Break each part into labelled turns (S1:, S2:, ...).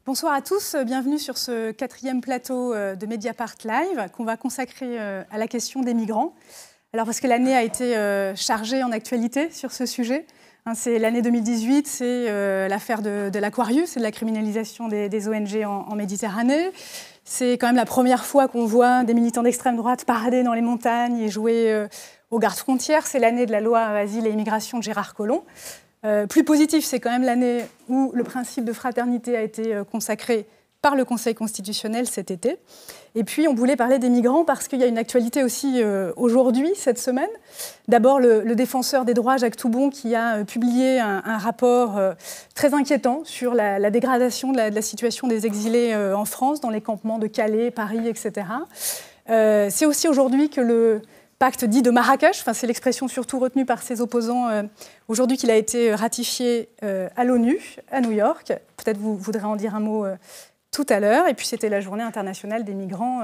S1: Bonsoir à tous, bienvenue sur ce 4e plateau de Mediapart Live qu'on va consacrer à la question des migrants. Alors parce que l'année a été chargée en actualité sur ce sujet. C'est l'année 2018, c'est l'affaire de l'Aquarius, c'est de la criminalisation des ONG en Méditerranée. C'est quand même la première fois qu'on voit des militants d'extrême droite parader dans les montagnes et jouer aux gardes-frontières. C'est l'année de la loi Asile et Immigration de Gérard Collomb. Plus positif, c'est quand même l'année où le principe de fraternité a été consacré par le Conseil constitutionnel cet été. Et puis, on voulait parler des migrants parce qu'il y a une actualité aussi aujourd'hui, cette semaine. D'abord, le défenseur des droits, Jacques Toubon, qui a publié un rapport très inquiétant sur la dégradation de la situation des exilés en France, dans les campements de Calais, Paris, etc. C'est aussi aujourd'hui que le pacte dit de Marrakech, c'est l'expression surtout retenue par ses opposants aujourd'hui, qu'il a été ratifié à l'ONU, à New York. Peut-être vous voudrez en dire un mot tout à l'heure. Et puis c'était la journée internationale des migrants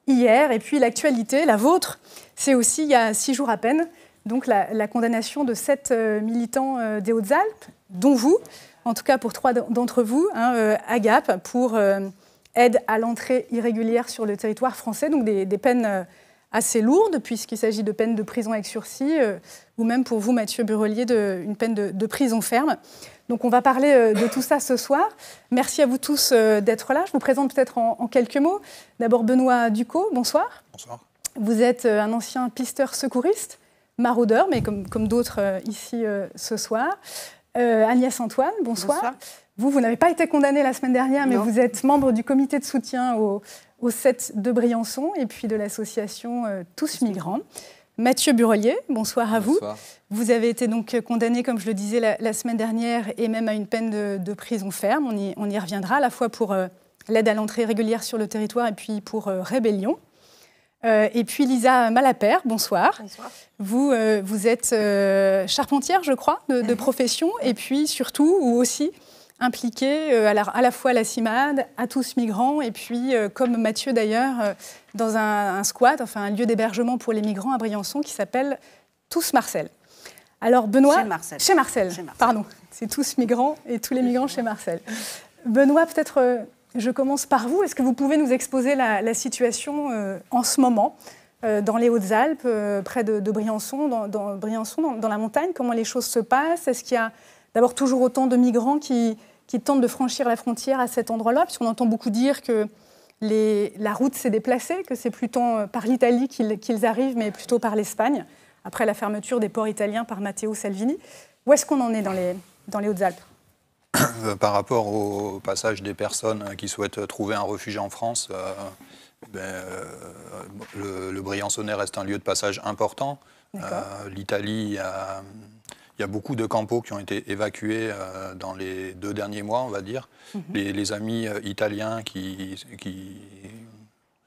S1: hier. Et puis l'actualité, la vôtre, c'est aussi il y a 6 jours à peine, donc la condamnation de 7 militants des Hautes-Alpes, dont vous, en tout cas pour 3 d'entre vous, à Gap, pour aide à l'entrée irrégulière sur le territoire français, donc des peines assez lourde, puisqu'il s'agit de peines de prison avec sursis, ou même pour vous, Mathieu Burelier, une peine de prison ferme. Donc on va parler de tout ça ce soir. Merci à vous tous d'être là. Je vous présente peut-être en quelques mots. D'abord Benoît Ducot, bonsoir. Bonsoir. Vous êtes un ancien pisteur secouriste, maraudeur, mais comme d'autres ici ce soir. Agnès Antoine, bonsoir. Bonsoir. Vous n'avez pas été condamné la semaine dernière, mais vous êtes membre du comité de soutien aux 7 de Briançon et puis de l'association Tous Migrants. Mathieu Burelier, bonsoir à vous. Bonsoir. Vous avez été donc condamné, comme je le disais, la semaine dernière et même à une peine de prison ferme. On y reviendra, à la fois pour l'aide à l'entrée régulière sur le territoire et puis pour rébellion. Et puis Lisa Malapert, bonsoir. Bonsoir. Vous êtes charpentière, je crois, de profession, et puis surtout, ou aussi, impliquée à la fois à la CIMAD, à Tous Migrants, et puis, comme Mathieu d'ailleurs, dans un squat, un lieu d'hébergement pour les migrants à Briançon qui s'appelle Tous Marcel. Alors Benoît... Chez Marcel. Pardon. C'est Tous Migrants et tous les migrants chez Marcel. Benoît, peut-être je commence par vous. Est-ce que vous pouvez nous exposer la situation en ce moment dans les Hautes-Alpes, près de Briançon, dans la montagne? Comment les choses se passent? Est-ce qu'il y a d'abord toujours autant de migrants qui tentent de franchir la frontière à cet endroit-là, puisqu'on entend beaucoup dire que la route s'est déplacée, que c'est plutôt par l'Italie qu'ils arrivent, mais plutôt par l'Espagne, après la fermeture des ports italiens par Matteo Salvini. Où est-ce qu'on en est dans les Hautes-Alpes?
S2: Par rapport au passage des personnes qui souhaitent trouver un refuge en France, le Briançonnais reste un lieu de passage important. L'Italie... Il y a beaucoup de campos qui ont été évacués dans les 2 derniers mois, on va dire. Les amis italiens qui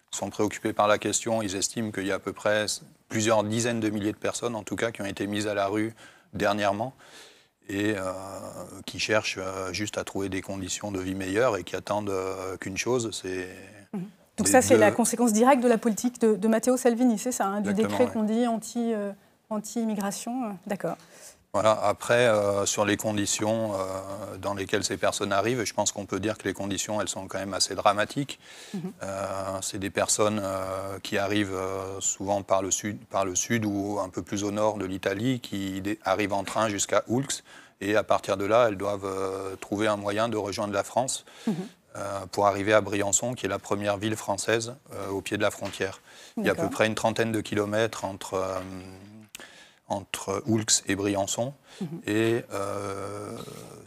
S2: sont préoccupés par la question, ils estiment qu'il y a à peu près plusieurs dizaines de milliers de personnes, en tout cas, qui ont été mises à la rue dernièrement et qui cherchent juste à trouver des conditions de vie meilleures et qui attendent qu'une chose, c'est...
S1: Donc ça, c'est la conséquence directe de la politique de Matteo Salvini, c'est ça, du décret qu'on dit anti-immigration, d'accord.
S2: Voilà. Après, sur les conditions dans lesquelles ces personnes arrivent, je pense qu'on peut dire que les conditions, elles sont quand même assez dramatiques. C'est des personnes qui arrivent souvent par le sud ou un peu plus au nord de l'Italie, qui arrivent en train jusqu'à Oulx, et à partir de là, elles doivent trouver un moyen de rejoindre la France pour arriver à Briançon, qui est la première ville française au pied de la frontière. Il y a à peu près une trentaine de kilomètres entre Oulx et Briançon, et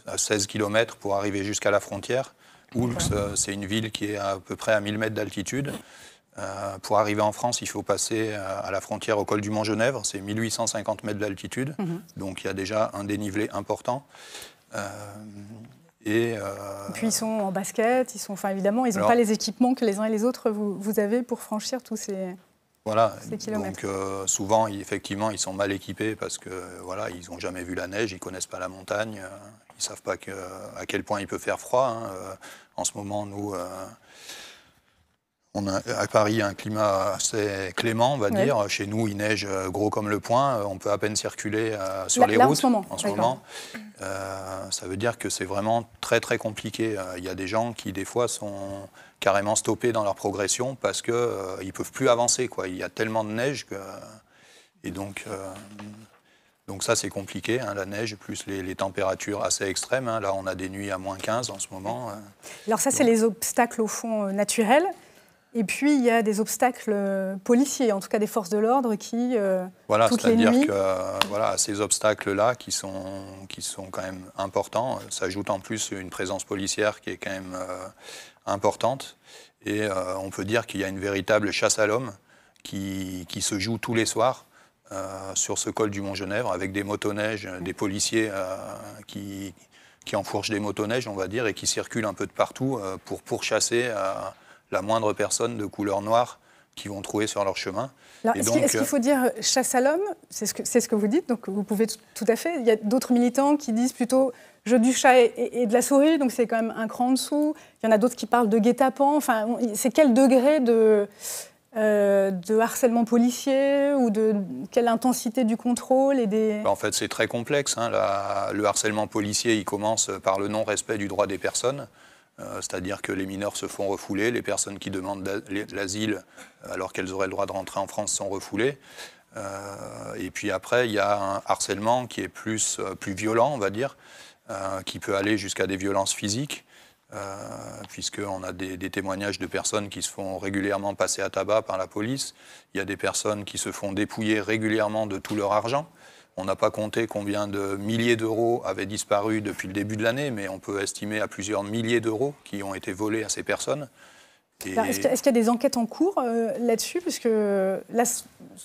S2: à 16 km pour arriver jusqu'à la frontière. Oulx, c'est une ville qui est à peu près à 1000 mètres d'altitude. Pour arriver en France, il faut passer à la frontière au col du Mont-Genèvre, c'est 1850 mètres d'altitude, donc il y a déjà un dénivelé important. Et
S1: puis ils sont en basket, évidemment, ils n'ont pas les équipements que les uns et les autres vous avez pour franchir tous ces...
S2: Voilà,
S1: donc
S2: souvent, effectivement, ils sont mal équipés parce que voilà, ils n'ont jamais vu la neige, ils ne connaissent pas la montagne, ils ne savent pas à quel point il peut faire froid. En ce moment, nous, On a à Paris un climat assez clément, on va dire. Chez nous, il neige gros comme le poing. On peut à peine circuler sur les routes
S1: en ce moment.
S2: Ça veut dire que c'est vraiment très très compliqué. Il y a des gens qui des fois sont carrément stoppés dans leur progression parce qu'ils ne peuvent plus avancer, quoi. Il y a tellement de neige que... Et donc ça, c'est compliqué, hein, la neige, plus les températures assez extrêmes. Hein. Là, on a des nuits à -15 en ce moment.
S1: Alors ça, c'est les obstacles, au fond, naturels. Et puis, il y a des obstacles policiers, en tout cas des forces de l'ordre qui,
S2: voilà,
S1: toutes les nuits...
S2: C'est-à-dire que voilà, ces obstacles-là qui sont quand même importants, s'ajoute en plus une présence policière qui est quand même importante. Et on peut dire qu'il y a une véritable chasse à l'homme qui se joue tous les soirs sur ce col du Mont-Genèvre, avec des motoneiges, des policiers qui enfourchent des motoneiges, on va dire, et qui circulent un peu de partout pour pourchasser la moindre personne de couleur noire qu'ils vont trouver sur leur chemin.
S1: Est-ce qu'il faut dire chasse à l'homme? C'est ce que vous dites, donc vous pouvez tout à fait. Il y a d'autres militants qui disent plutôt jeu du chat et de la souris, donc c'est quand même un cran en dessous. Il y en a d'autres qui parlent de guet-apens. Enfin, c'est quel degré de harcèlement policier ou de quelle intensité du contrôle
S2: En fait, c'est très complexe. Hein. Le harcèlement policier, il commence par le non-respect du droit des personnes. C'est-à-dire que les mineurs se font refouler, les personnes qui demandent l'asile alors qu'elles auraient le droit de rentrer en France sont refoulées. Et puis après, il y a un harcèlement qui est plus violent, on va dire, qui peut aller jusqu'à des violences physiques, puisqu'on a des témoignages de personnes qui se font régulièrement passer à tabac par la police. Il y a des personnes qui se font dépouiller régulièrement de tout leur argent. On n'a pas compté combien de milliers d'euros avaient disparu depuis le début de l'année, mais on peut estimer à plusieurs milliers d'euros qui ont été volés à ces personnes.
S1: Est-ce qu'il y a des enquêtes en cours là-dessus? Puisque là, ce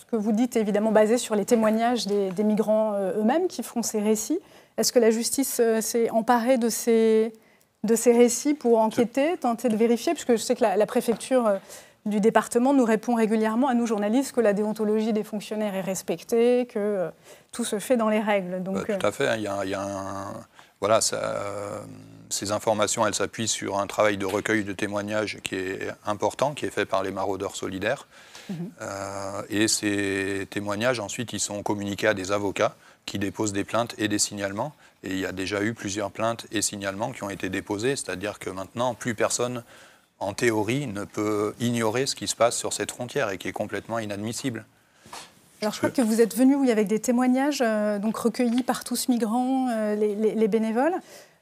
S1: que vous dites est évidemment basé sur les témoignages des migrants eux-mêmes qui font ces récits. Est-ce que la justice s'est emparée de ces récits pour enquêter, tenter de vérifier? Puisque je sais que la préfecture du département nous répond régulièrement à nous journalistes que la déontologie des fonctionnaires est respectée, que tout se fait dans les règles. Donc,
S2: tout à fait. Voilà, ces informations, elles s'appuient sur un travail de recueil de témoignages qui est important, qui est fait par les maraudeurs solidaires. Et ces témoignages, ensuite, ils sont communiqués à des avocats qui déposent des plaintes et des signalements. Et il y a déjà eu plusieurs plaintes et signalements qui ont été déposés, c'est-à-dire que maintenant, plus personne, en théorie, ne peut ignorer ce qui se passe sur cette frontière et qui est complètement inadmissible.
S1: Alors, je crois que vous êtes venu avec des témoignages donc recueillis par tous migrants, les bénévoles.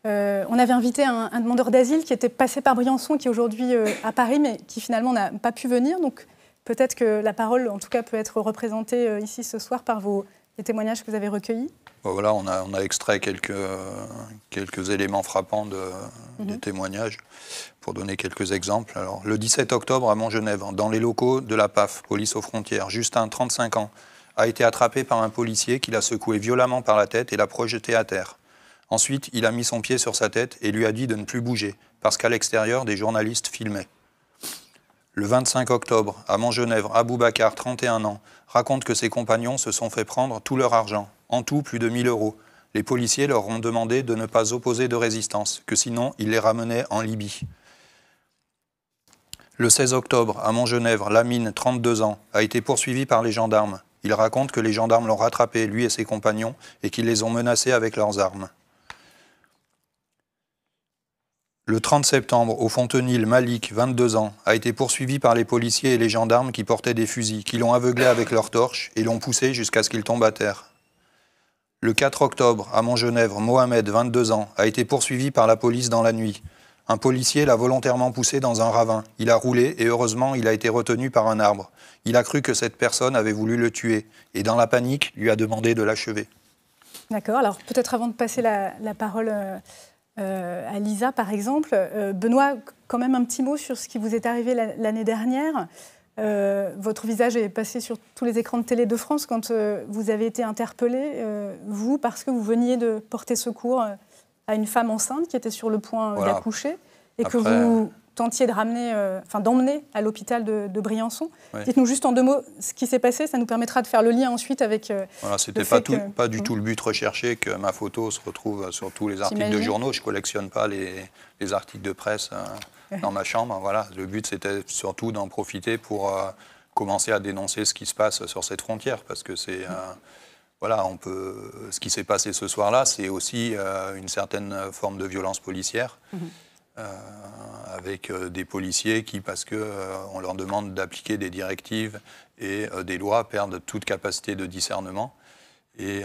S1: On avait invité un demandeur d'asile qui était passé par Briançon, qui est aujourd'hui à Paris, mais qui finalement n'a pas pu venir. Donc, peut-être que la parole, en tout cas, peut être représentée ici ce soir par les témoignages que vous avez recueillis.
S2: Voilà, on a extrait quelques éléments frappants des témoignages pour donner quelques exemples. Alors, le 17 octobre à Mont-Genèvre, dans les locaux de la PAF, police aux frontières, Justin, 35 ans, a été attrapé par un policier qui l'a secoué violemment par la tête et l'a projeté à terre. Ensuite, il a mis son pied sur sa tête et lui a dit de ne plus bouger, parce qu'à l'extérieur, des journalistes filmaient. Le 25 octobre, à Mont-Genèvre, Aboubacar, 31 ans, raconte que ses compagnons se sont fait prendre tout leur argent, en tout plus de 1 000 euros. Les policiers leur ont demandé de ne pas opposer de résistance, que sinon ils les ramenaient en Libye. Le 16 octobre, à Mont-Genèvre, Lamine, 32 ans, a été poursuivi par les gendarmes. Il raconte que les gendarmes l'ont rattrapé, lui et ses compagnons, et qu'ils les ont menacés avec leurs armes. Le 30 septembre, au Fontenil, Malik, 22 ans, a été poursuivi par les policiers et les gendarmes qui portaient des fusils, qui l'ont aveuglé avec leurs torches et l'ont poussé jusqu'à ce qu'il tombe à terre. Le 4 octobre, à Mont-Genèvre, Mohamed, 22 ans, a été poursuivi par la police dans la nuit. Un policier l'a volontairement poussé dans un ravin. Il a roulé et heureusement, il a été retenu par un arbre. Il a cru que cette personne avait voulu le tuer et dans la panique, lui a demandé de l'achever.
S1: D'accord. Alors peut-être avant de passer la parole à Lisa, par exemple, Benoît, quand même un petit mot sur ce qui vous est arrivé l'année dernière. Votre visage est passé sur tous les écrans de télé de France quand vous avez été interpellé, vous, parce que vous veniez de porter secours à une femme enceinte qui était sur le point d'accoucher et que tentiez d'emmener à l'hôpital de Briançon.
S2: Oui.
S1: Dites-nous juste en 2 mots ce qui s'est passé, ça nous permettra de faire le lien ensuite avec...
S2: Voilà, c'était pas du tout le but recherché que ma photo se retrouve sur tous les articles de journaux. Je ne collectionne pas les articles de presse dans ma chambre. Voilà. Le but, c'était surtout d'en profiter pour commencer à dénoncer ce qui se passe sur cette frontière, parce que c'est... Voilà, ce qui s'est passé ce soir-là, c'est aussi une certaine forme de violence policière, avec des policiers qui, parce qu'on leur demande d'appliquer des directives et des lois, perdent toute capacité de discernement, et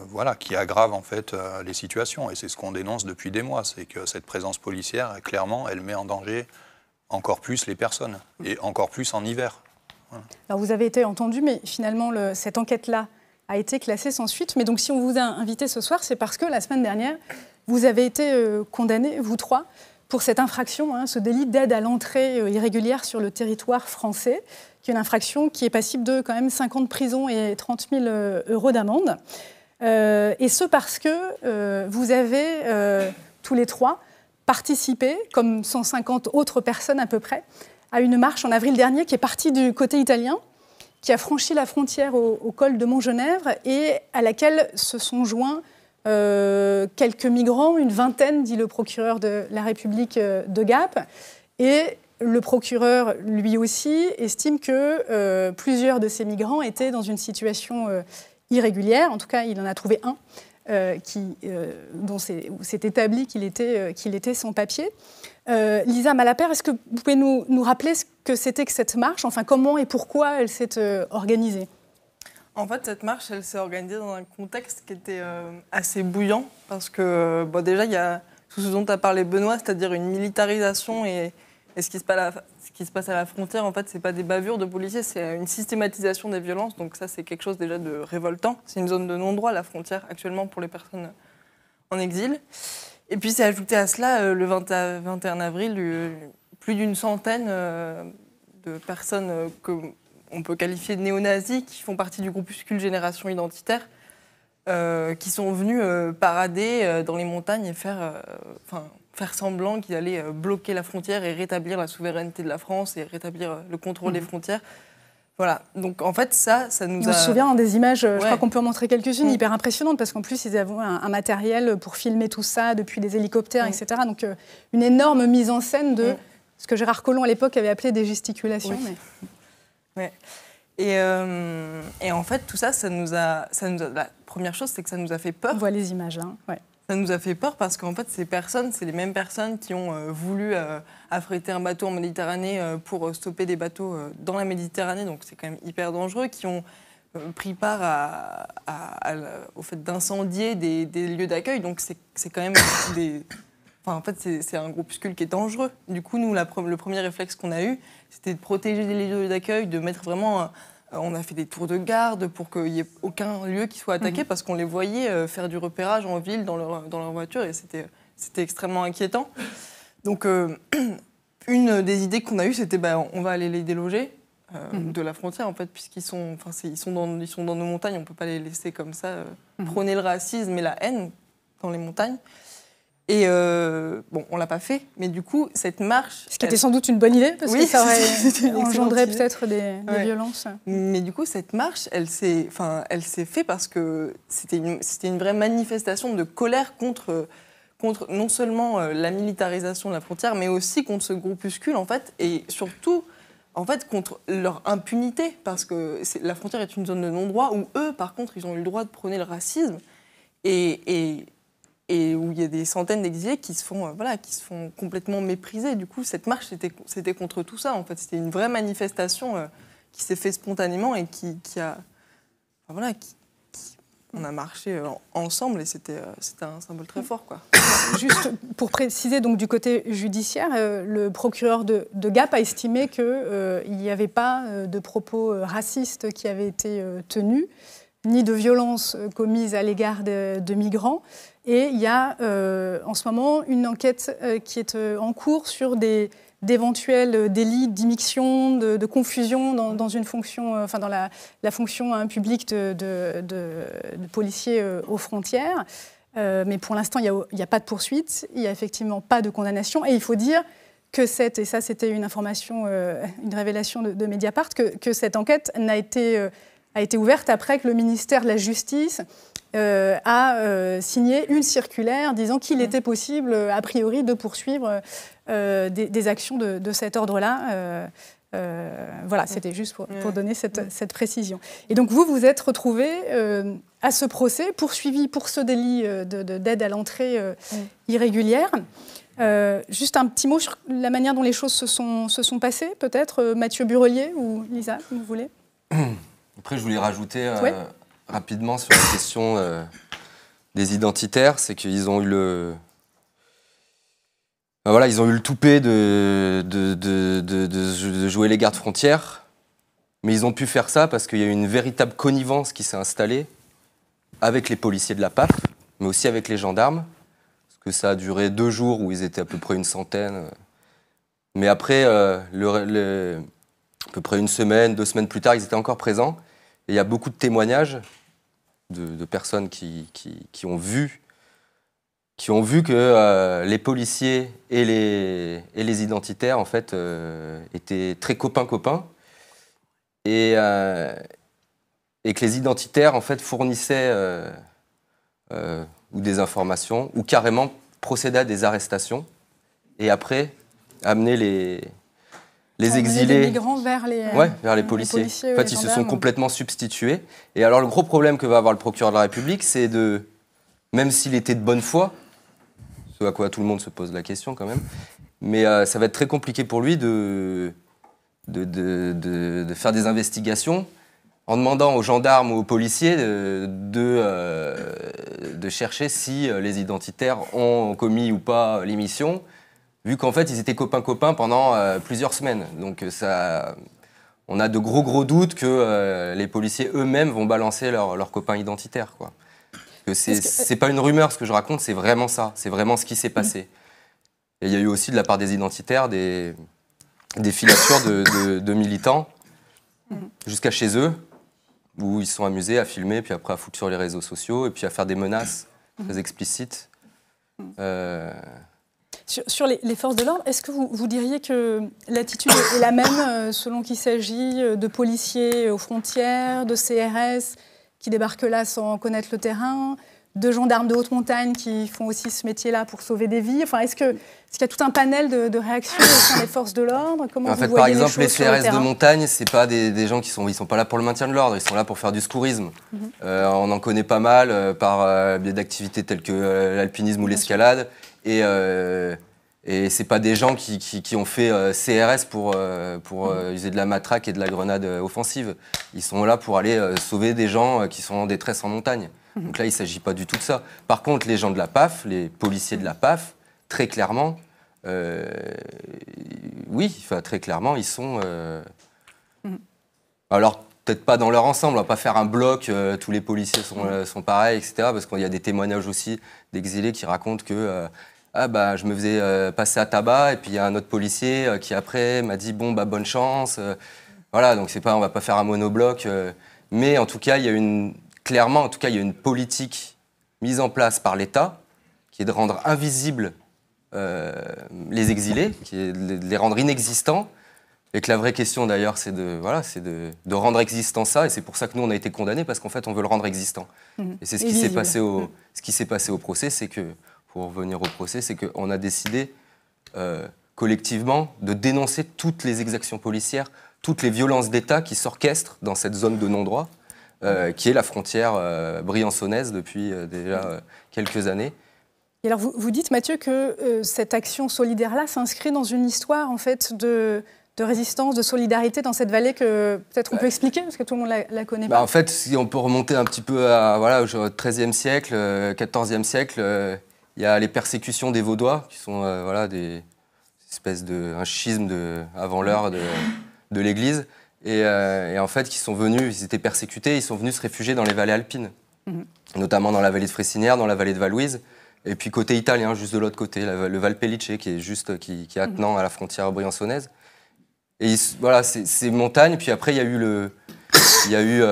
S2: voilà, qui aggravent en fait les situations. Et c'est ce qu'on dénonce depuis des mois, c'est que cette présence policière, clairement, elle met en danger encore plus les personnes, et encore plus en hiver. Voilà.
S1: Alors vous avez été entendu, mais finalement, cette enquête-là a été classée sans suite. Mais donc, si on vous a invité ce soir, c'est parce que la semaine dernière, vous avez été condamnés, vous 3, pour cette infraction, ce délit d'aide à l'entrée irrégulière sur le territoire français, qui est une infraction qui est passible de quand même 5 ans de prison et 30 000 € d'amende. Et ce parce que vous avez, tous les 3, participé, comme 150 autres personnes à peu près, à une marche en avril dernier qui est partie du côté italien, qui a franchi la frontière au col de Montgenèvre et à laquelle se sont joints quelques migrants, une vingtaine, dit le procureur de la République de Gap. Et le procureur, lui aussi, estime que plusieurs de ces migrants étaient dans une situation irrégulière. En tout cas, il en a trouvé un dont c'est établi qu'il était sans papier. Lisa Malapert, est-ce que vous pouvez nous rappeler ce que c'était que cette marche, enfin comment et pourquoi elle s'est organisée?
S3: En fait, cette marche, elle s'est organisée dans un contexte qui était assez bouillant, parce que déjà, il y a tout ce dont a parlé Benoît, c'est-à-dire une militarisation et ce qui se passe à la frontière, en fait, c'est pas des bavures de policiers, c'est une systématisation des violences, donc ça, c'est quelque chose déjà de révoltant. C'est une zone de non-droit, la frontière, actuellement, pour les personnes en exil. Et puis, c'est ajouté à cela, le 21 avril, plus d'une centaine de personnes qu'on peut qualifier de néo-nazis, qui font partie du groupuscule Génération Identitaire, qui sont venus parader dans les montagnes et faire semblant qu'ils allaient bloquer la frontière et rétablir la souveraineté de la France et rétablir le contrôle des frontières. Voilà, donc en fait ça nous a...
S1: On se souvient des images, je crois qu'on peut en montrer quelques-unes, hyper impressionnantes, parce qu'en plus ils avaient un matériel pour filmer tout ça, depuis des hélicoptères, etc. Donc une énorme mise en scène de ce que Gérard Collomb à l'époque avait appelé des gesticulations.
S3: Oui. Ouais. Et en fait tout ça, la première chose, c'est que ça nous a fait peur.
S1: On voit les images là. Ouais.
S3: Ça nous a fait peur parce qu'en fait, ces personnes, c'est les mêmes personnes qui ont voulu affréter un bateau en Méditerranée pour stopper des bateaux dans la Méditerranée, donc c'est quand même hyper dangereux, qui ont pris part au fait d'incendier des lieux d'accueil, donc c'est quand même en fait, c'est un groupuscule qui est dangereux. Du coup, nous, le premier réflexe qu'on a eu, c'était de protéger les lieux d'accueil, de mettre vraiment... On a fait des tours de garde pour qu'il n'y ait aucun lieu qui soit attaqué, parce qu'on les voyait faire du repérage en ville dans leur voiture, et c'était extrêmement inquiétant. Donc, une des idées qu'on a eues, c'était on va aller les déloger de la frontière, en fait, puisqu'ils sont dans nos montagnes, on ne peut pas les laisser comme ça prôner le racisme et la haine dans les montagnes. Et on ne l'a pas fait, mais du coup, cette marche...
S1: Ce qui était sans doute une bonne idée, parce que ça aurait engendré peut-être des violences.
S3: Mais du coup, cette marche, elle s'est faite parce que c'était une vraie manifestation de colère contre non seulement la militarisation de la frontière, mais aussi contre ce groupuscule, en fait, et surtout, en fait, contre leur impunité, parce que la frontière est une zone de non-droit où eux, par contre, ils ont eu le droit de prôner le racisme, et où il y a des centaines d'exilés qui se font complètement mépriser. Du coup, cette marche, c'était contre tout ça, en fait. C'était une vraie manifestation qui s'est faite spontanément et on a marché ensemble, et c'était un symbole très fort, quoi.
S1: Juste pour préciser, donc, du côté judiciaire, le procureur de Gap a estimé qu'il n'y avait pas de propos racistes qui avaient été tenus, ni de violences commises à l'égard de migrants. Et il y a en ce moment une enquête qui est en cours sur d'éventuels délits d'immixtion, de confusion dans une fonction, dans la fonction publique de policiers aux frontières. Mais pour l'instant, il n'y a pas de poursuite, il n'y a effectivement pas de condamnation. Et il faut dire et ça c'était une information, une révélation de Mediapart, que cette enquête a été ouverte après que le ministère de la Justice a signé une circulaire disant qu'il était possible, a priori, de poursuivre des actions de cet ordre-là. Voilà, c'était juste pour donner cette précision. Et donc vous vous êtes retrouvé à ce procès, poursuivi pour ce délit d'aide à l'entrée irrégulière. Juste un petit mot sur la manière dont les choses se sont passées, peut-être, Mathieu Burelier ou Lisa, vous voulez?
S4: Après, je voulais rajouter rapidement sur la question des identitaires, c'est qu'ils ont eu ils ont eu le toupet de jouer les gardes frontières, mais ils ont pu faire ça parce qu'il y a eu une véritable connivence qui s'est installée avec les policiers de la PAF, mais aussi avec les gendarmes, parce que ça a duré 2 jours où ils étaient à peu près une centaine. Mais après, à peu près 1 semaine, 2 semaines plus tard, ils étaient encore présents. Et il y a beaucoup de témoignages de personnes qui ont vu que les policiers et les identitaires, en fait, étaient très copains-copains. Et que les identitaires, en fait, fournissaient ou des informations, ou carrément procédaient à des arrestations, et après, amenaient les exilés...
S1: les migrants vers
S4: les policiers. En fait, ils se sont complètement substitués. Et alors, le gros problème que va avoir le procureur de la République, c'est même s'il était de bonne foi, ce à quoi tout le monde se pose la question quand même, mais ça va être très compliqué pour lui de faire des investigations en demandant aux gendarmes ou aux policiers de chercher si les identitaires ont commis ou pas l'émission, vu qu'en fait, ils étaient copains-copains pendant plusieurs semaines. Donc on a de gros doutes que les policiers eux-mêmes vont balancer leurs copains identitaires, quoi. C'est pas une rumeur ce que je raconte, c'est vraiment ça, c'est vraiment ce qui s'est passé. Et il y a eu aussi de la part des identitaires des filatures de militants jusqu'à chez eux, où ils se sont amusés à filmer, puis après à foutre sur les réseaux sociaux, et puis à faire des menaces très explicites.
S1: Sur les forces de l'ordre, est-ce que vous diriez que l'attitude est la même selon qu'il s'agit de policiers aux frontières, de CRS qui débarquent là sans connaître le terrain, de gendarmes de haute montagne qui font aussi ce métier-là pour sauver des vies? Enfin, est-ce qu'il y a tout un panel de réactions au sein des forces de l'ordre? Comment vous voyez
S4: par exemple,
S1: les
S4: CRS de montagne, c'est pas des gens qui sont pas là pour le maintien de l'ordre, ils sont là pour faire du secourisme. On en connaît pas mal par biais d'activités telles que l'alpinisme ou l'escalade, et c'est pas des gens qui ont fait CRS pour user de la matraque et de la grenade offensive. Ils sont là pour aller sauver des gens qui sont en détresse en montagne. Donc là, il ne s'agit pas du tout de ça. Par contre, les gens de la PAF, les policiers de la PAF, très clairement, très clairement, ils sont... Alors, peut-être pas dans leur ensemble, on ne va pas faire un bloc, tous les policiers sont pareils, etc. Parce qu'il y a des témoignages aussi d'exilés qui racontent que je me faisais passer à tabac, et puis il y a un autre policier qui après m'a dit bonne chance. Voilà, donc on ne va pas faire un monobloc. Mais en tout cas, il y a une politique mise en place par l'État qui est de rendre invisibles les exilés, qui est de les rendre inexistants. Et que la vraie question d'ailleurs, c'est de rendre existant ça. Et c'est pour ça que nous, on a été condamnés, parce qu'en fait, on veut le rendre existant. Et c'est ce qui s'est passé au procès, c'est que, pour revenir au procès, c'est qu'on a décidé collectivement de dénoncer toutes les exactions policières, toutes les violences d'État qui s'orchestrent dans cette zone de non-droit, qui est la frontière briançonnaise depuis déjà quelques années.
S1: Et alors vous dites, Mathieu, que cette action solidaire-là s'inscrit dans une histoire en fait de résistance, de solidarité dans cette vallée que peut-être on peut expliquer, parce que tout le monde la connaît pas.
S4: En fait, si on peut remonter un petit peu au XIIIe siècle, XIVe siècle, il y a les persécutions des Vaudois, qui sont des espèces un schisme avant l'heure de l'Église, et en fait, ils étaient persécutés, ils sont venus se réfugier dans les vallées alpines, notamment dans la vallée de Fressinière, dans la vallée de Valouise, et puis côté italien, juste de l'autre côté, le Valpellice, qui est attenant à la frontière briançonnaise. Et ces montagnes, puis après, il y a eu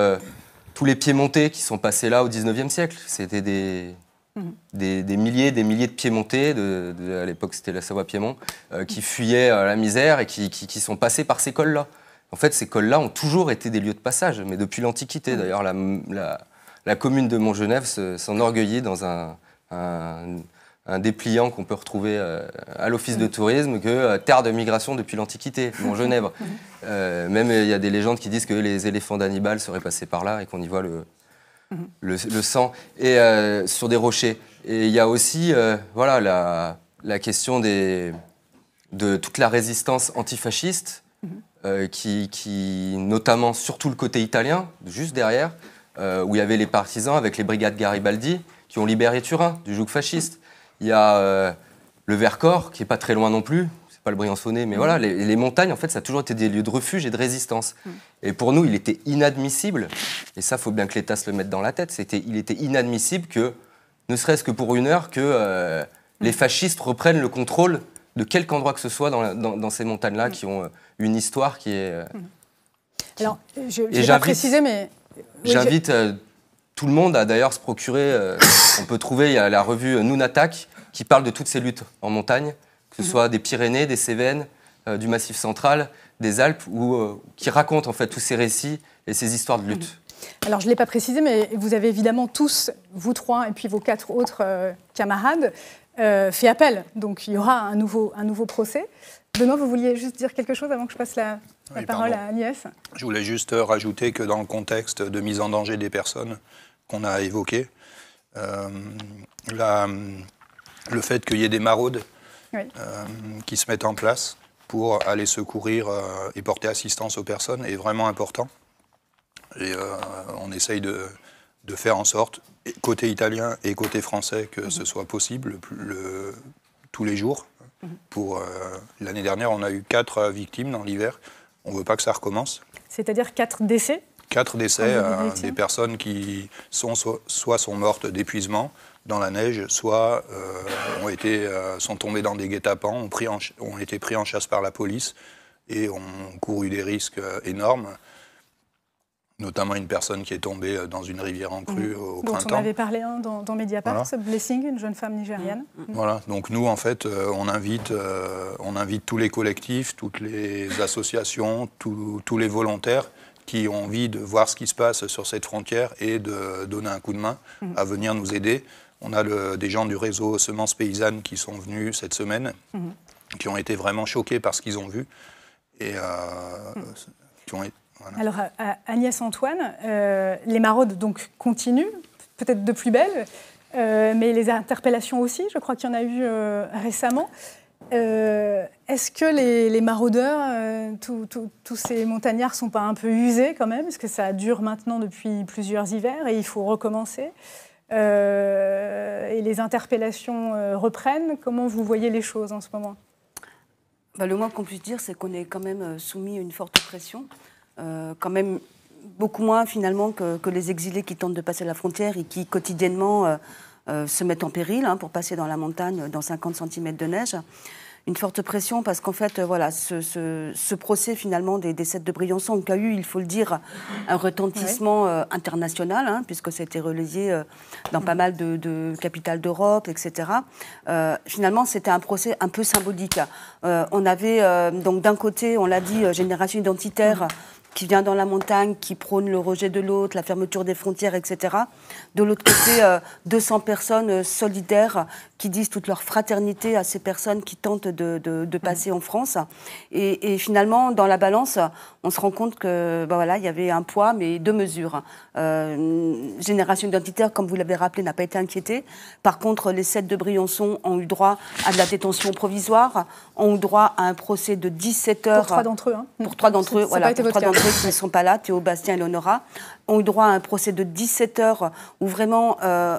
S4: tous les piémontais qui sont passés là au XIXe siècle. C'était des Des milliers de piémontais, à l'époque c'était la Savoie-Piémont, qui fuyaient la misère et qui sont passés par ces cols-là. En fait, ces cols-là ont toujours été des lieux de passage, mais depuis l'Antiquité. D'ailleurs, la commune de Montgenèvre s'enorgueillit dans un dépliant qu'on peut retrouver à l'office de tourisme que terre de migration depuis l'Antiquité, Montgenèvre. Même il y a des légendes qui disent que les éléphants d'Hannibal seraient passés par là et qu'on y voit le sang et sur des rochers. Et il y a aussi voilà, la question de toute la résistance antifasciste qui notamment surtout le côté italien, juste derrière, où il y avait les partisans avec les brigades Garibaldi qui ont libéré Turin du joug fasciste. Il y a le Vercors, qui n'est pas très loin non plus, c'est pas le Briançonnais, mais voilà, les montagnes, en fait, ça a toujours été des lieux de refuge et de résistance. Et pour nous, il était inadmissible, et ça, il faut bien que l'État se le mette dans la tête, il était inadmissible que, ne serait-ce que pour une heure, que les fascistes reprennent le contrôle de quelque endroit que ce soit dans ces montagnes-là, qui ont une histoire qui est...
S1: Alors, je ne vais pas préciser, mais... Oui,
S4: j'invite tout le monde à d'ailleurs se procurer... on peut trouver, il y a la revue Nunatak, qui parle de toutes ces luttes en montagne, que ce soit des Pyrénées, des Cévennes, du Massif central, des Alpes, qui racontent en fait tous ces récits et ces histoires de lutte.
S1: Alors, je ne l'ai pas précisé, mais vous avez évidemment tous, vous trois et puis vos 4 autres camarades, fait appel. Donc, il y aura un nouveau procès. Benoît, vous vouliez juste dire quelque chose avant que je passe la parole à Agnès ?
S2: Je voulais juste rajouter que dans le contexte de mise en danger des personnes qu'on a évoqué, le fait qu'il y ait des maraudes qui se mettent en place pour aller secourir et porter assistance aux personnes est vraiment important. Et on essaye de faire en sorte, côté italien et côté français, que ce soit possible tous les jours. L'année dernière, on a eu 4 victimes dans l'hiver. On ne veut pas que ça recommence.
S1: C'est-à-dire 4 décès ?
S2: 4 décès, des personnes qui soit sont mortes d'épuisement dans la neige, soit sont tombées dans des guet-apens, ont été pris en chasse par la police et ont couru des risques énormes. Notamment une personne qui est tombée dans une rivière en crue au printemps.
S1: Dont on avait parlé dans Mediapart,
S2: voilà.
S1: Blessing, une jeune femme nigériane.
S2: Voilà, donc nous en fait, on invite tous les collectifs, toutes les associations, tous les volontaires qui ont envie de voir ce qui se passe sur cette frontière et de donner un coup de main à venir nous aider. On a des gens du réseau Semences Paysannes qui sont venus cette semaine, qui ont été vraiment choqués par ce qu'ils ont vu et qui ont été... Voilà.
S1: Alors, Agnès Antoine, les maraudes donc continuent, peut-être de plus belle, mais les interpellations aussi, je crois qu'il y en a eu récemment. Est-ce que les maraudeurs, tous ces montagnards, ne sont pas un peu usés quand même ? Est-ce que ça dure maintenant depuis plusieurs hivers et il faut recommencer ? Et les interpellations reprennent ? Comment vous voyez les choses en ce moment ?
S5: Le moins qu'on puisse dire, c'est qu'on est quand même soumis à une forte pression. Quand même beaucoup moins finalement que les exilés qui tentent de passer la frontière et qui quotidiennement se mettent en péril pour passer dans la montagne dans 50 cm de neige. Une forte pression parce qu'en fait, voilà, ce procès finalement des 7 de Briançon qui a eu, il faut le dire, un retentissement international, puisque ça a été relayé dans pas mal de capitales d'Europe, etc. Finalement, c'était un procès un peu symbolique. On avait donc d'un côté, on l'a dit, génération identitaire, qui vient dans la montagne, qui prône le rejet de l'autre, la fermeture des frontières, etc. De l'autre côté, 200 personnes solidaires qui disent toute leur fraternité à ces personnes qui tentent de passer en France. Et finalement, dans la balance, on se rend compte que il y avait un poids, mais 2 mesures. Génération identitaire, comme vous l'avez rappelé, n'a pas été inquiétée. Par contre, les 7 de Briançon ont eu droit à de la détention provisoire, ont eu droit à un procès de 17 heures.
S1: Pour 3 d'entre eux.
S5: Pour 3 d'entre eux, voilà. Pour 3 d'entre eux qui ne sont pas là, Théo, Bastien et Léonora, ont eu droit à un procès de 17 heures où vraiment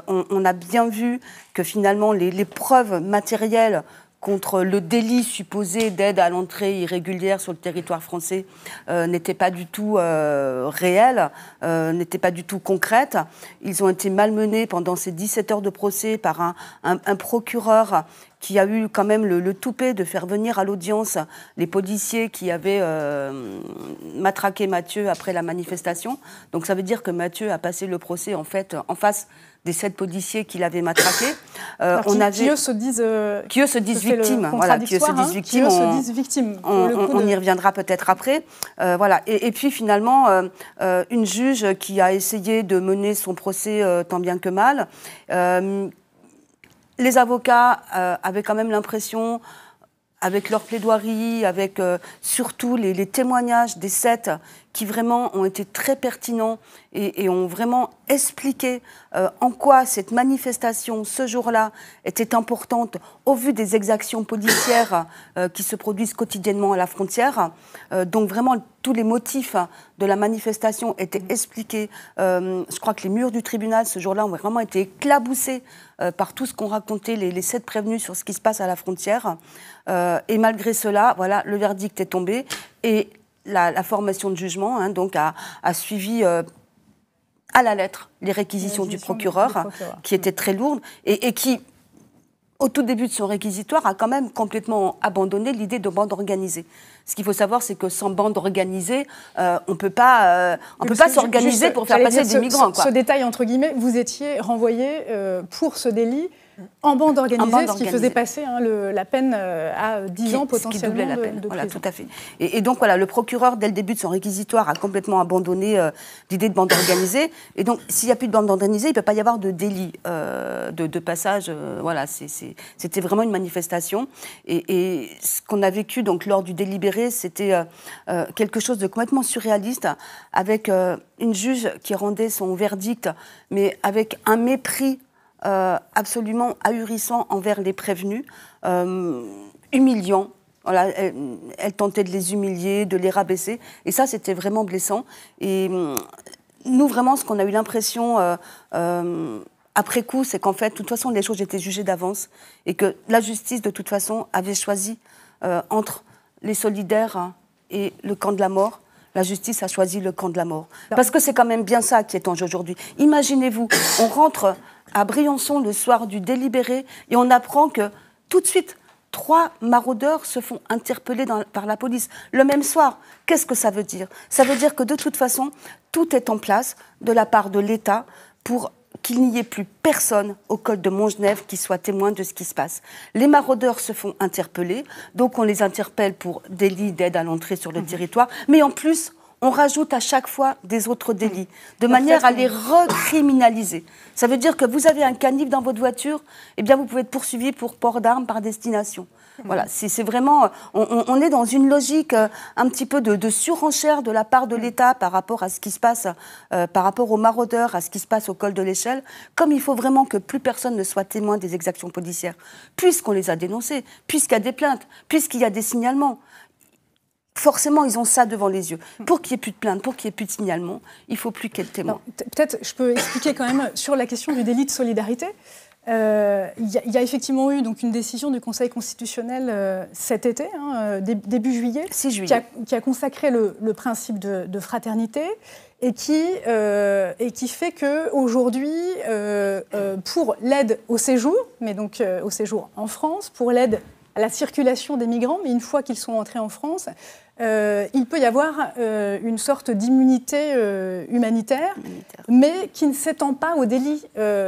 S5: on a bien vu que finalement les preuves matérielles contre le délit supposé d'aide à l'entrée irrégulière sur le territoire français n'étaient pas du tout réelles, n'étaient pas du tout concrètes. Ils ont été malmenés pendant ces 17 heures de procès par un procureur qui a eu quand même le toupet de faire venir à l'audience les policiers qui avaient matraqué Mathieu après la manifestation. Donc ça veut dire que Mathieu a passé le procès en fait en face des 7 policiers qui l'avaient matraqué.
S1: Qui eux se disent
S5: victimes.
S1: Voilà, qui eux se disent victimes.
S5: On y reviendra peut-être après. Voilà. Et puis finalement, une juge qui a essayé de mener son procès tant bien que mal. Les avocats avaient quand même l'impression, avec leur plaidoirie, avec surtout les témoignages des 7 qui vraiment ont été très pertinents et ont vraiment expliqué en quoi cette manifestation, ce jour-là, était importante au vu des exactions policières qui se produisent quotidiennement à la frontière. Donc vraiment, tous les motifs de la manifestation étaient expliqués. Je crois que les murs du tribunal, ce jour-là, ont vraiment été éclaboussés par tout ce qu'ont raconté les 7 prévenus sur ce qui se passe à la frontière. Et malgré cela, voilà, le verdict est tombé. Et la formation de jugement donc a suivi à la lettre les réquisitions du procureur, qui étaient très lourdes et qui, au tout début de son réquisitoire, a quand même complètement abandonné l'idée de bande organisée. Ce qu'il faut savoir, c'est que sans bande organisée, on ne peut pas s'organiser pour faire passer des migrants.
S1: Ce détail, entre guillemets, vous étiez renvoyé pour ce délit en bande organisée, ce qui faisait passer la peine à 10 ans potentiellement
S5: qui doublait la peine.
S1: de
S5: voilà,
S1: prison.
S5: tout à fait. Et donc, voilà, le procureur, dès le début de son réquisitoire, a complètement abandonné l'idée de bande organisée. Et donc, s'il n'y a plus de bande organisée, il ne peut pas y avoir de délit de passage. Voilà, c'était vraiment une manifestation. Et ce qu'on a vécu donc, lors du délibéré, c'était quelque chose de complètement surréaliste, avec une juge qui rendait son verdict, mais avec un mépris absolument ahurissant envers les prévenus, humiliant. Voilà, elle tentait de les humilier, de les rabaisser. Et ça, c'était vraiment blessant. Et nous, vraiment, ce qu'on a eu l'impression après coup, c'est qu'en fait, de toute façon, les choses étaient jugées d'avance et que la justice, de toute façon, avait choisi entre les solidaires et le camp de la mort. La justice a choisi le camp de la mort. Parce que c'est quand même bien ça qui est en jeu aujourd'hui. Imaginez-vous, on rentre à Briançon le soir du délibéré et on apprend que tout de suite, 3 maraudeurs se font interpeller par la police le même soir. Qu'est-ce que ça veut dire? Ça veut dire que de toute façon, tout est en place de la part de l'État pour qu'il n'y ait plus personne au col de Montgenèvre qui soit témoin de ce qui se passe. Les maraudeurs se font interpeller, donc on les interpelle pour délit d'aide à l'entrée sur le territoire, mais en plus, on rajoute à chaque fois des autres délits, de manière à les recriminaliser. Ça veut dire que vous avez un canif dans votre voiture, eh bien vous pouvez être poursuivi pour port d'armes par destination. Voilà, c'est vraiment... On est dans une logique un petit peu de surenchère de la part de l'État par rapport à ce qui se passe, par rapport aux maraudeurs, à ce qui se passe au col de l'Échelle. Comme il faut vraiment que plus personne ne soit témoin des exactions policières, puisqu'on les a dénoncées, puisqu'il y a des plaintes, puisqu'il y a des signalements. Forcément, ils ont ça devant les yeux. Pour qu'il n'y ait plus de plainte, pour qu'il n'y ait plus de signalement, il ne faut plus qu'il y ait de témoins.
S1: Peut-être je peux expliquer quand même sur la question du délit de solidarité. Il y a effectivement eu donc, une décision du Conseil constitutionnel cet été, début juillet,
S5: 6 juillet.
S1: Qui a consacré le principe de fraternité et qui fait qu'aujourd'hui, pour l'aide au séjour, mais donc au séjour en France, pour l'aide à la circulation des migrants, mais une fois qu'ils sont entrés en France, il peut y avoir une sorte d'immunité humanitaire, mais qui ne s'étend pas au délit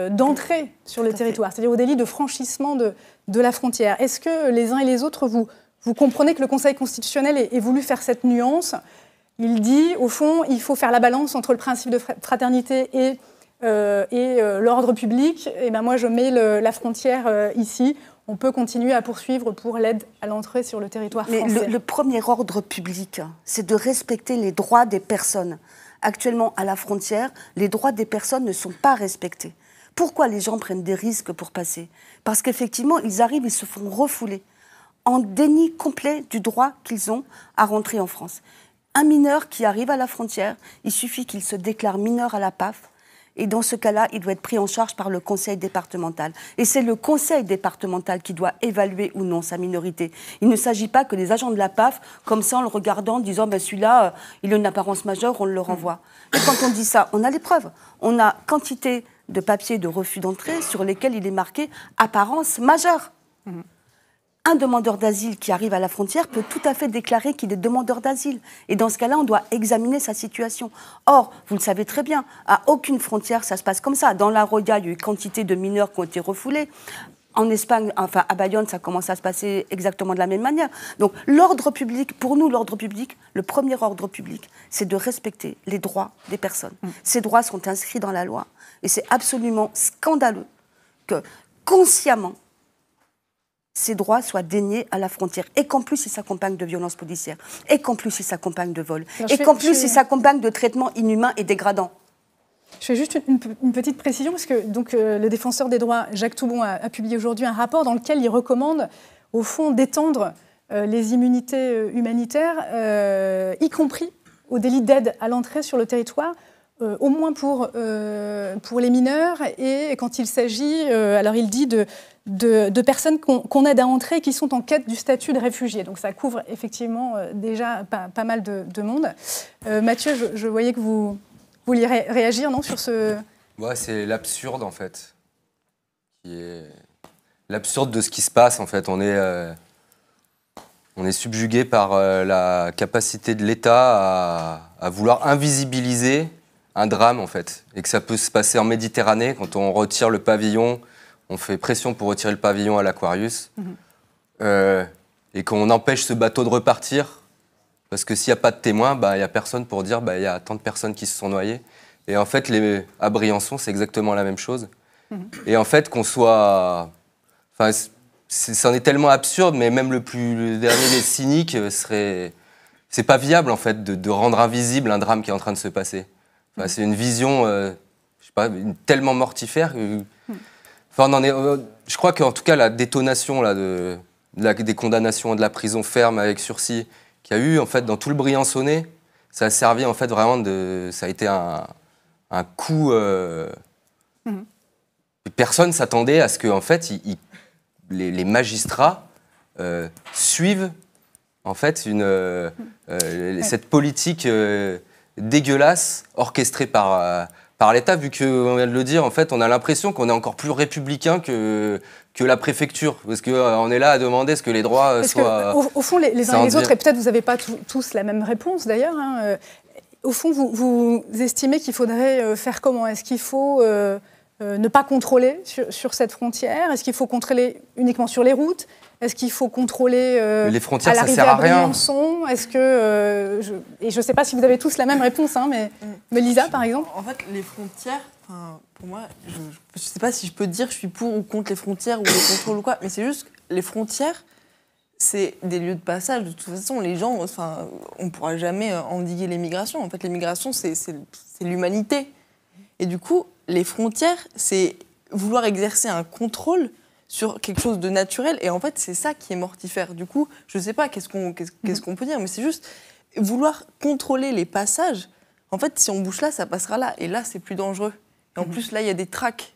S1: d'entrée sur le territoire, c'est-à-dire au délit de franchissement de la frontière. Est-ce que les uns et les autres, vous comprenez que le Conseil constitutionnel ait voulu faire cette nuance? Il dit, au fond, il faut faire la balance entre le principe de fraternité et l'ordre public. Et ben moi, je mets la frontière ici. On peut continuer à poursuivre pour l'aide à l'entrée sur le territoire français.
S5: Mais le premier ordre public, c'est de respecter les droits des personnes. Actuellement, à la frontière, les droits des personnes ne sont pas respectés. Pourquoi les gens prennent des risques pour passer? Parce qu'effectivement, ils arrivent, ils se font refouler en déni complet du droit qu'ils ont à rentrer en France. Un mineur qui arrive à la frontière, il suffit qu'il se déclare mineur à la PAF. Et dans ce cas-là, il doit être pris en charge par le conseil départemental. Et c'est le conseil départemental qui doit évaluer ou non sa minorité. Il ne s'agit pas que les agents de la PAF, comme ça, en le regardant, disant celui-là, il a une apparence majeure, on le renvoie. Et quand on dit ça, on a les preuves. On a quantité de papiers de refus d'entrée sur lesquels il est marqué apparence majeure. un demandeur d'asile qui arrive à la frontière peut tout à fait déclarer qu'il est demandeur d'asile. Et dans ce cas-là, on doit examiner sa situation. Or, vous le savez très bien, à aucune frontière, ça se passe comme ça. Dans la Roya, il y a eu quantité de mineurs qui ont été refoulés. En Espagne, enfin à Bayonne, ça commence à se passer exactement de la même manière. Donc l'ordre public, pour nous, l'ordre public, le premier ordre public, c'est de respecter les droits des personnes. Ces droits sont inscrits dans la loi. Et c'est absolument scandaleux que, consciemment, ces droits soient déniés à la frontière. Et qu'en plus, ils s'accompagnent de violences policières. Et qu'en plus, ils s'accompagnent de vols. Et qu'en plus, ils s'accompagnent de traitements inhumains et dégradants.
S1: Je fais juste une petite précision, parce que donc, le défenseur des droits, Jacques Toubon, a publié aujourd'hui un rapport dans lequel il recommande, au fond, d'étendre les immunités humanitaires, y compris au délit d'aide à l'entrée sur le territoire, au moins pour les mineurs, et quand il s'agit, alors il dit, de personnes qu'on aide à entrer et qui sont en quête du statut de réfugié. Donc ça couvre effectivement déjà pas mal de monde. Mathieu, je voyais que vous vouliez réagir, non, sur ce...
S4: Ouais, c'est l'absurde, en fait. L'absurde de ce qui se passe, en fait. On est subjugué par la capacité de l'État à vouloir invisibiliser un drame, en fait. Et que ça peut se passer en Méditerranée, quand on retire le pavillon, on fait pression pour retirer le pavillon à l'Aquarius, et qu'on empêche ce bateau de repartir. Parce que s'il n'y a pas de témoins, il n'y a personne pour dire il y a tant de personnes qui se sont noyées. Et en fait, à Briançon, c'est exactement la même chose. Et en fait, qu'on soit... Enfin, c'en est tellement absurde, mais même le dernier des cyniques serait... C'est pas viable, en fait, de rendre invisible un drame qui est en train de se passer. Enfin, c'est une vision, je sais pas, tellement mortifère. Enfin, je crois qu'en tout cas, la détonation là, des condamnations de la prison ferme avec sursis, qu'il y a eu en fait dans tout le Briançonnais, ça a servi en fait vraiment ça a été un coup. Personne s'attendait à ce que en fait les magistrats suivent en fait cette politique dégueulasse orchestrée par l'État, vu qu'on vient de le dire, en fait, on a l'impression qu'on est encore plus républicain que la préfecture, parce qu'on est là à demander ce que les droits soient...
S1: Au fond, les uns et les autres, et peut-être vous n'avez pas tous la même réponse d'ailleurs, hein, au fond, vous estimez qu'il faudrait faire comment? Est-ce qu'il faut ne pas contrôler sur cette frontière? Est-ce qu'il faut contrôler uniquement sur les routes? Est-ce qu'il faut contrôler
S4: les frontières,
S1: à
S4: ça
S1: l'arrivée
S4: sert à
S1: à
S4: rien.
S1: Briançon? Est-ce que et je ne sais pas si vous avez tous la même réponse, hein, mais Lisa, par exemple.
S3: En fait, les frontières, pour moi, je ne sais pas si je peux dire que je suis pour ou contre les frontières ou les contrôles ou quoi, mais c'est juste que les frontières, c'est des lieux de passage. De toute façon, les gens, on ne pourra jamais endiguer les migrations. En fait, les migrations, c'est l'humanité. Et du coup, les frontières, c'est vouloir exercer un contrôle sur quelque chose de naturel. Et en fait, c'est ça qui est mortifère. Du coup, je ne sais pas qu'est-ce qu'on peut dire, mais c'est juste vouloir contrôler les passages. En fait, si on bouge là, ça passera là. Et là, c'est plus dangereux. Et en plus, là, il y a des traques,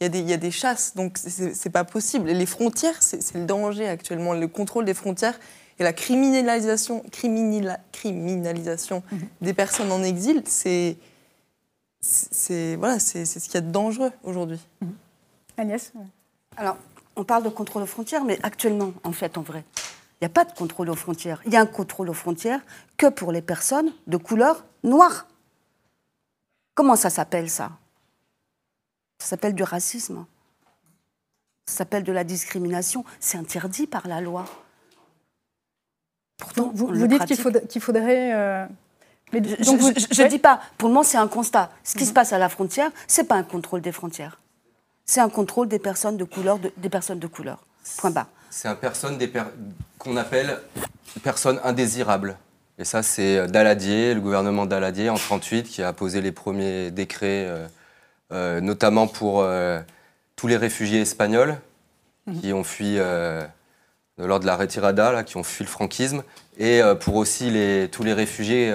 S3: il y a des chasses. Donc, c'est pas possible. Et les frontières, c'est le danger actuellement. Le contrôle des frontières et la criminalisation des personnes en exil, c'est ce qu'il y a de dangereux aujourd'hui.
S1: Agnès?
S5: Alors, on parle de contrôle aux frontières, mais actuellement, en vrai, il n'y a pas de contrôle aux frontières. Il y a un contrôle aux frontières que pour les personnes de couleur noire. Comment ça s'appelle, ça? Ça s'appelle du racisme. Ça s'appelle de la discrimination. C'est interdit par la loi. Pourtant,
S1: vous dites qu'il faudrait...
S5: Mais je ne dis pas. Pour le moment, c'est un constat. Ce qui se passe à la frontière, ce n'est pas un contrôle des frontières. C'est un contrôle des personnes de couleur, des personnes de couleur. Point barre.
S4: C'est un personne qu'on appelle personnes indésirables. Et ça, c'est Daladier, le gouvernement Daladier, en 1938, qui a posé les premiers décrets, notamment pour tous les réfugiés espagnols qui ont fui lors de la retirada, là, qui ont fui le franquisme, et pour aussi tous les réfugiés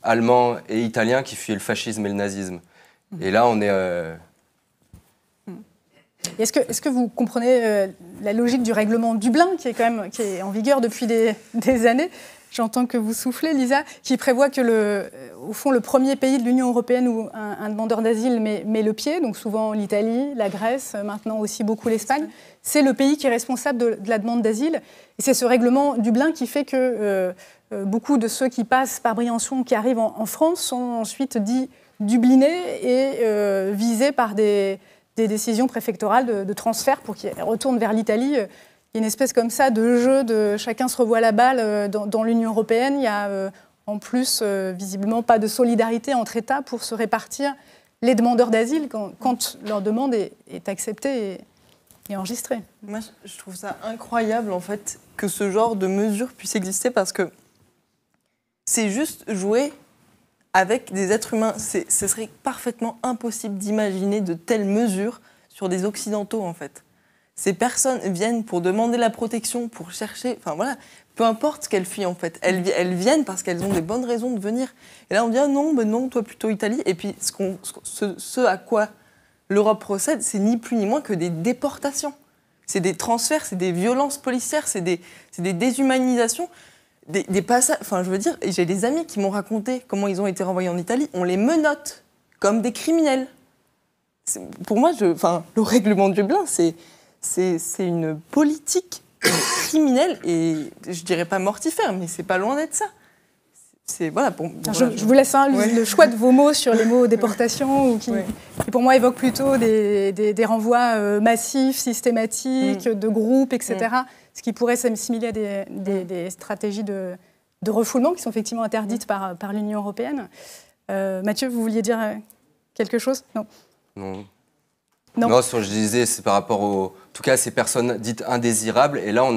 S4: allemands et italiens qui fuyaient le fascisme et le nazisme. Et là, on est...
S1: Est-ce que vous comprenez la logique du règlement Dublin, qui est en vigueur depuis des années? J'entends que vous soufflez, Lisa, qui prévoit que, au fond, le premier pays de l'Union européenne où un demandeur d'asile met le pied, donc souvent l'Italie, la Grèce, maintenant aussi beaucoup l'Espagne, c'est le pays qui est responsable de la demande d'asile. Et c'est ce règlement Dublin qui fait que beaucoup de ceux qui passent par Briançon, qui arrivent en France, sont ensuite dits dublinés et visés par des décisions préfectorales de transfert pour qu'ils retournent vers l'Italie. Il y a une espèce comme ça de jeu de chacun se revoit la balle dans l'Union européenne. Il y a en plus visiblement pas de solidarité entre États pour se répartir les demandeurs d'asile quand leur demande est acceptée et enregistrée.
S3: Moi, je trouve ça incroyable en fait que ce genre de mesure puisse exister parce que c'est juste jouer avec des êtres humains. Ce serait parfaitement impossible d'imaginer de telles mesures sur des Occidentaux en fait. Ces personnes viennent pour demander la protection, pour chercher, enfin voilà, peu importe ce qu'elles fuient en fait. Elles viennent parce qu'elles ont des bonnes raisons de venir. Et là on dit non, toi plutôt Italie. Et puis ce à quoi l'Europe procède, c'est ni plus ni moins que des déportations. C'est des transferts, c'est des violences policières, c'est des déshumanisations. Des passages, enfin je veux dire, j'ai des amis qui m'ont raconté comment ils ont été renvoyés en Italie. On les menotte comme des criminels. Pour moi, le règlement de Dublin, c'est une politique criminelle et je dirais pas mortifère, mais c'est pas loin d'être ça. Voilà,
S1: je vous laisse le choix de vos mots sur les mots déportation, qui pour moi évoquent plutôt des renvois massifs, systématiques, de groupes, etc. Ce qui pourrait s'assimiler à des stratégies de refoulement qui sont effectivement interdites par l'Union européenne. Mathieu, vous vouliez dire quelque chose?
S4: Non, ce que je disais, c'est par rapport en tout cas, ces personnes dites indésirables. Et là,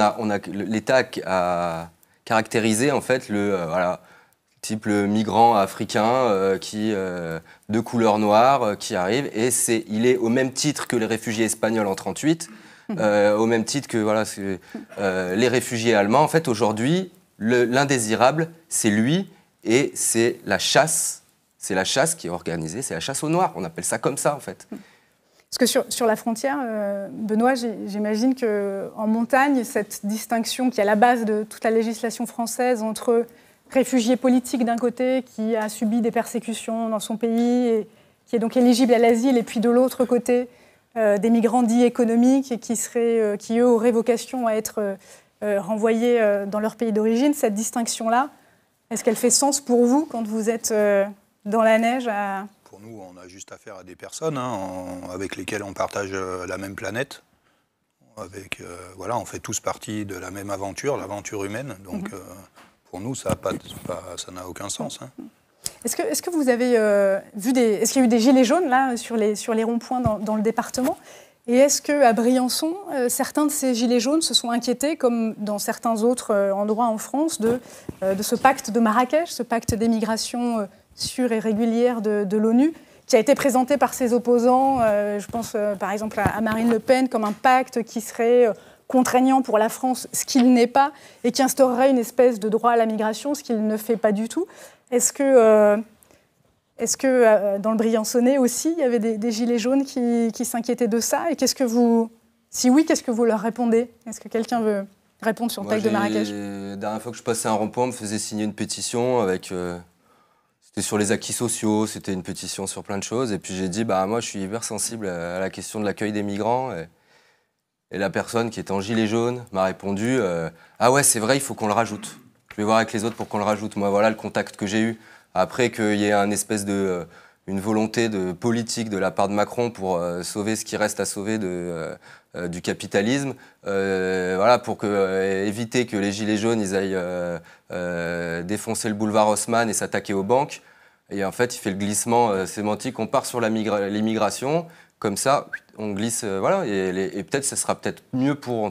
S4: l'État a caractérisé en fait type le migrant africain de couleur noire qui arrive. Et il est au même titre que les réfugiés espagnols en 1938, au même titre que les réfugiés allemands. En fait, aujourd'hui, l'indésirable, c'est lui et c'est la chasse. C'est la chasse qui est organisée, c'est la chasse aux noirs. On appelle ça comme ça, en fait.
S1: Parce que sur la frontière, Benoît, j'imagine qu'en montagne, cette distinction qui est à la base de toute la législation française entre réfugié politique d'un côté qui a subi des persécutions dans son pays et qui est donc éligible à l'asile, et puis de l'autre côté, des migrants dits économiques et qui eux auraient vocation à être renvoyés dans leur pays d'origine, cette distinction-là, est-ce qu'elle fait sens pour vous quand vous êtes dans la neige
S2: Pour nous, on a juste affaire à des personnes avec lesquelles on partage la même planète. On fait tous partie de la même aventure, l'aventure humaine. Donc, pour nous, ça n'a aucun sens.
S1: Est-ce que vous avez vu est-ce qu'il y a eu des gilets jaunes là sur les ronds-points dans le département? Et est-ce qu'à Briançon, certains de ces gilets jaunes se sont inquiétés, comme dans certains autres endroits en France, de ce pacte de Marrakech, ce pacte d'émigration sûre et régulière de l'ONU, qui a été présenté par ses opposants, je pense par exemple à Marine Le Pen, comme un pacte qui serait contraignant pour la France, ce qu'il n'est pas, et qui instaurerait une espèce de droit à la migration, ce qu'il ne fait pas du tout. Est-ce que dans le Briançonnais aussi, il y avait des gilets jaunes qui s'inquiétaient de ça? Et si oui, qu'est-ce que vous leur répondez? Est-ce que quelqu'un veut répondre sur le pacte de Marrakech?
S4: La dernière fois que je passais un rond-point, on me faisait signer une pétition avec... C'était sur les acquis sociaux, c'était une pétition sur plein de choses. Et puis j'ai dit, moi je suis hyper sensible à la question de l'accueil des migrants. Et la personne qui était en gilet jaune m'a répondu, ah ouais, c'est vrai, il faut qu'on le rajoute. Je vais voir avec les autres pour qu'on le rajoute. Moi, voilà le contact que j'ai eu. Après qu'il y ait une volonté politique de la part de Macron pour sauver ce qui reste à sauver du capitalisme, pour éviter que les gilets jaunes ils aillent défoncer le boulevard Haussmann et s'attaquer aux banques. Et en fait, il fait le glissement sémantique. On part sur l'immigration, comme ça, on glisse, et peut-être ce sera peut-être mieux pour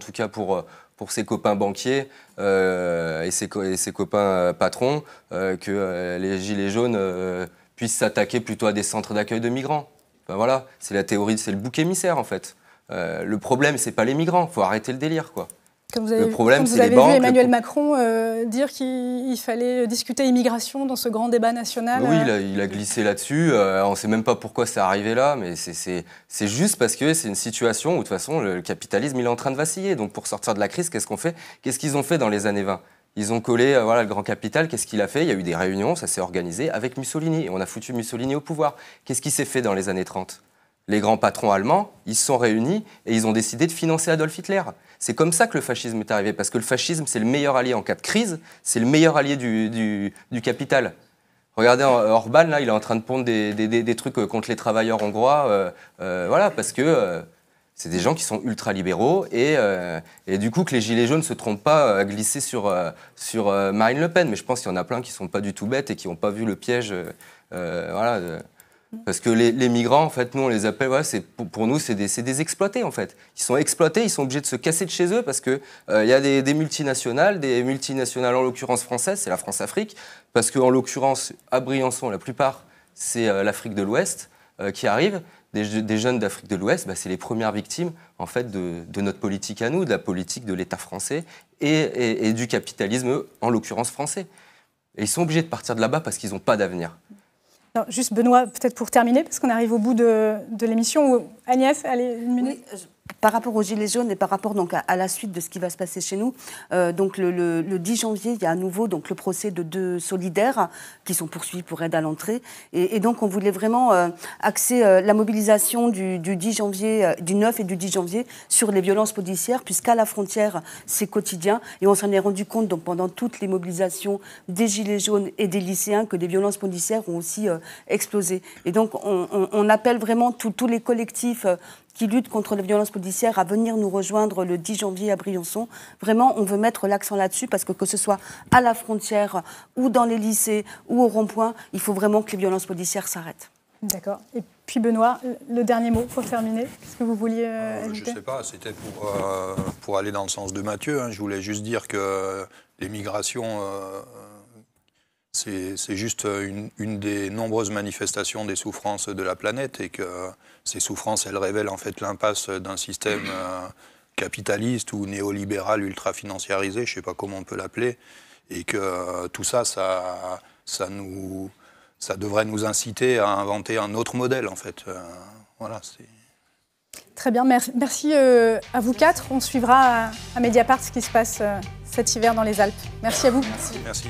S4: ses copains banquiers et ses copains patrons que les gilets jaunes puissent s'attaquer plutôt à des centres d'accueil de migrants. Enfin, c'est la théorie, c'est le bouc émissaire en fait. Le problème, c'est pas les migrants, faut arrêter le délire, quoi.
S1: Comme vous avez,
S4: Le problème,
S1: vous
S4: c'est
S1: avez
S4: les banques.
S1: vu Emmanuel Macron dire qu'il fallait discuter immigration dans ce grand débat national.
S4: Oui, il a glissé là-dessus. On ne sait même pas pourquoi c'est arrivé là, mais c'est juste parce que c'est une situation où, de toute façon, le capitalisme il est en train de vaciller. Donc, pour sortir de la crise, qu'est-ce qu'on fait? Qu'est-ce qu'ils ont fait dans les années 20? Ils ont collé voilà, le grand capital. Qu'est-ce qu'il a fait? Il y a eu des réunions, ça s'est organisé avec Mussolini. Et on a foutu Mussolini au pouvoir. Qu'est-ce qui s'est fait dans les années 30? Les grands patrons allemands, ils se sont réunis et ils ont décidé de financer Adolf Hitler. C'est comme ça que le fascisme est arrivé, parce que le fascisme, c'est le meilleur allié en cas de crise, c'est le meilleur allié du capital. Regardez, Orban, là, il est en train de pondre des trucs contre les travailleurs hongrois, voilà, parce que c'est des gens qui sont ultra-libéraux, et du coup, que les Gilets jaunes ne se trompent pas à glisser sur Marine Le Pen. Mais je pense qu'il y en a plein qui ne sont pas du tout bêtes et qui n'ont pas vu le piège, voilà, parce que les migrants, en fait, nous, on les appelle, ouais, pour nous, c'est des exploités, en fait. Ils sont exploités, ils sont obligés de se casser de chez eux parce qu'il y a des multinationales en l'occurrence françaises, c'est la France-Afrique, parce qu'en l'occurrence, à Briançon, la plupart, c'est l'Afrique de l'Ouest qui arrive. Des jeunes d'Afrique de l'Ouest, bah, c'est les premières victimes, en fait, de notre politique à nous, de la politique de l'État français et du capitalisme, en l'occurrence français. Et ils sont obligés de partir de là-bas parce qu'ils n'ont pas d'avenir.
S1: Alors, juste Benoît, peut-être pour terminer, parce qu'on arrive au bout de l'émission. Agnès, allez, une minute.
S5: Oui, par rapport aux Gilets jaunes et par rapport donc, à la suite de ce qui va se passer chez nous, donc le 10 janvier, il y a à nouveau donc, le procès de 2 solidaires qui sont poursuivis pour aide à l'entrée. Et donc, on voulait vraiment axer la mobilisation du 10 janvier, du 9 et du 10 janvier sur les violences policières, puisqu'à la frontière, c'est quotidien. Et on s'en est rendu compte donc, pendant toutes les mobilisations des Gilets jaunes et des lycéens que les violences policières ont aussi explosé. Et donc, on appelle vraiment tous les collectifs qui luttent contre les violences policières à venir nous rejoindre le 10 janvier à Briançon. Vraiment, on veut mettre l'accent là-dessus parce que ce soit à la frontière ou dans les lycées ou au rond-point, il faut vraiment que les violences policières s'arrêtent.
S1: D'accord. Et puis Benoît, le dernier mot pour terminer. Qu'est-ce que vous vouliez ajouter ?
S2: Je ne sais pas, c'était pour aller dans le sens de Mathieu. Hein. Je voulais juste dire que l'immigration, c'est juste une des nombreuses manifestations des souffrances de la planète et que ces souffrances, elles révèlent en fait l'impasse d'un système capitaliste ou néolibéral ultra-financiarisé, je ne sais pas comment on peut l'appeler, et que tout ça, ça devrait nous inciter à inventer un autre modèle en fait. Voilà, c'est...
S1: Très bien, merci à vous 4. On suivra à Mediapart ce qui se passe cet hiver dans les Alpes. Merci à vous.
S2: Merci.